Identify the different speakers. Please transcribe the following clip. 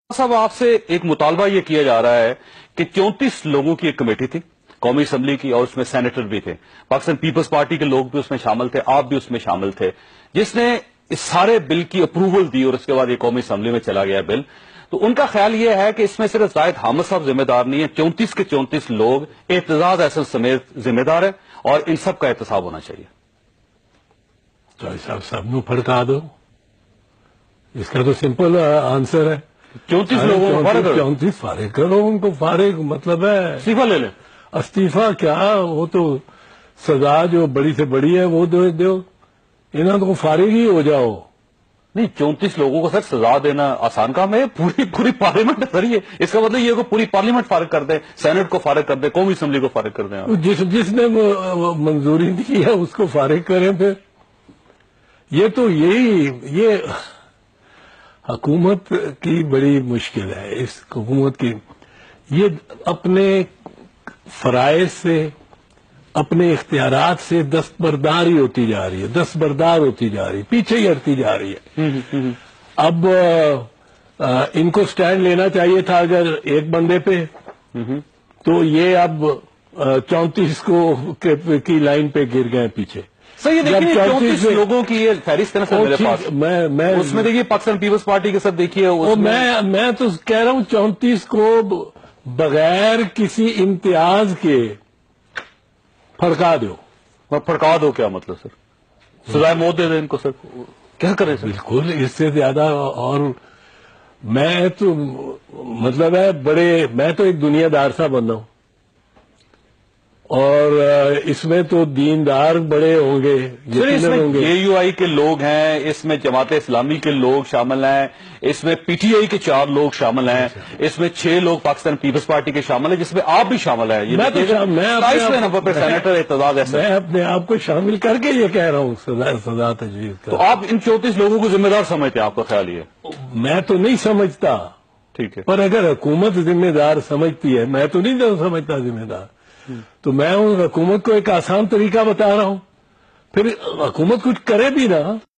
Speaker 1: صاحب آپ سے ایک مطالبہ یہ کیا جا رہا ہے کہ 34 لوگوں کی ایک کمیٹی تھی قومی اسمبلی کی، اور اس میں سینیٹر بھی تھے، پاکستان پیپلز پارٹی کے لوگ بھی اس میں شامل تھے، آپ بھی اس میں شامل تھے، جس نے اس سارے بل کی اپروول دی اور اس کے بعد یہ قومی اسمبلی میں چلا گیا بل. تو ان کا خیال یہ ہے کہ اس میں صرف زاہد حامد صاحب ذمہ دار نہیں ہے، 34 کے 34 لوگ اعتزاز احسن سمیت ذمہ دار ہے اور ان سب کا احتساب ہونا چاہیے.
Speaker 2: تو صاحب سب نو پھڑکا دو، اس کا تو سمپل آنسر ہے.
Speaker 1: 34 لوگوں کو فارغ کرو،
Speaker 2: 34 فارغ کرو، ان کو فارغ مطلب ہے
Speaker 1: استعفیٰ لے لیں.
Speaker 2: استعفیٰ کیا، وہ تو سزا جو بڑی سے بڑی ہے وہ دو، انہوں کو فارغ ہی ہو جاؤ.
Speaker 1: نہیں، 34 لوگوں کو سر سزا دینا آسان کام ہے، پوری پارلیمنٹ ہے سر. یہ اس کا مطلب یہ کہ پوری پارلیمنٹ فارغ کر دیں، سینٹ کو فارغ کر دیں، قومی اسمبلی کو فارغ کر دیں.
Speaker 2: جس نے منظوری دی ہے اس کو فارغ کریں. پھر یہ تو یہ حکومت کی بڑی مشکل ہے. اس حکومت کی یہ اپنے فرائض سے، اپنے اختیارات سے دستبردار ہی ہوتی جا رہی ہے، دستبردار ہوتی جا رہی ہے، پیچھے ہی ہٹتی جا رہی ہے. اب ان کو سٹینڈ لینا چاہیے تھا اگر ایک بندے پہ، تو یہ اب 34 کی لائن پہ گر گئے پیچھے.
Speaker 1: سر یہ دیکھیے 34 لوگوں کی یہ فہرست ہے نا سر میرے پاس، اس میں دیکھیے پاکستان پیپلز پارٹی کے ساتھ دیکھیے.
Speaker 2: میں تو کہہ رہا ہوں 34 کو بغیر کسی امتیاز کے پھڑکا دو.
Speaker 1: پھڑکا دو کیا مطلب سر؟ سزائے موت دے دیں ان کو سر، کیا کریں سر؟
Speaker 2: بالکل، اس سے زیادہ. اور میں تو مطلب ہے میں تو ایک دنیا دار سا بندہ ہوں، اور اس میں تو دیندار بڑے ہوں گے،
Speaker 1: اس میں JUI کے لوگ ہیں، اس میں جماعت اسلامی کے لوگ شامل ہیں، اس میں PTI کے 4 لوگ شامل ہیں، اس میں 6 لوگ پاکستان پیپلز پارٹی کے شامل ہیں، جس میں آپ بھی شامل ہیں.
Speaker 2: میں
Speaker 1: 27ویں نمبر پر سینیٹر اعتزاز احسن.
Speaker 2: میں اپنے آپ کو شامل کر کے یہ کہہ رہا ہوں سزا تجویز کر.
Speaker 1: تو آپ ان 34 لوگوں کو ذمہ دار سمجھتے ہیں؟ آپ کا خیال یہ؟
Speaker 2: میں تو نہیں سمجھتا،
Speaker 1: ٹھیک ہے،
Speaker 2: پر اگر حکومت ذمہ دار سمجھتی ہے، میں تو نہیں سمجھتا ذمہ دار، تو میں حکومت کو ایک آسان طریقہ بتا رہا ہوں. پھر حکومت کچھ کرے بھی نا.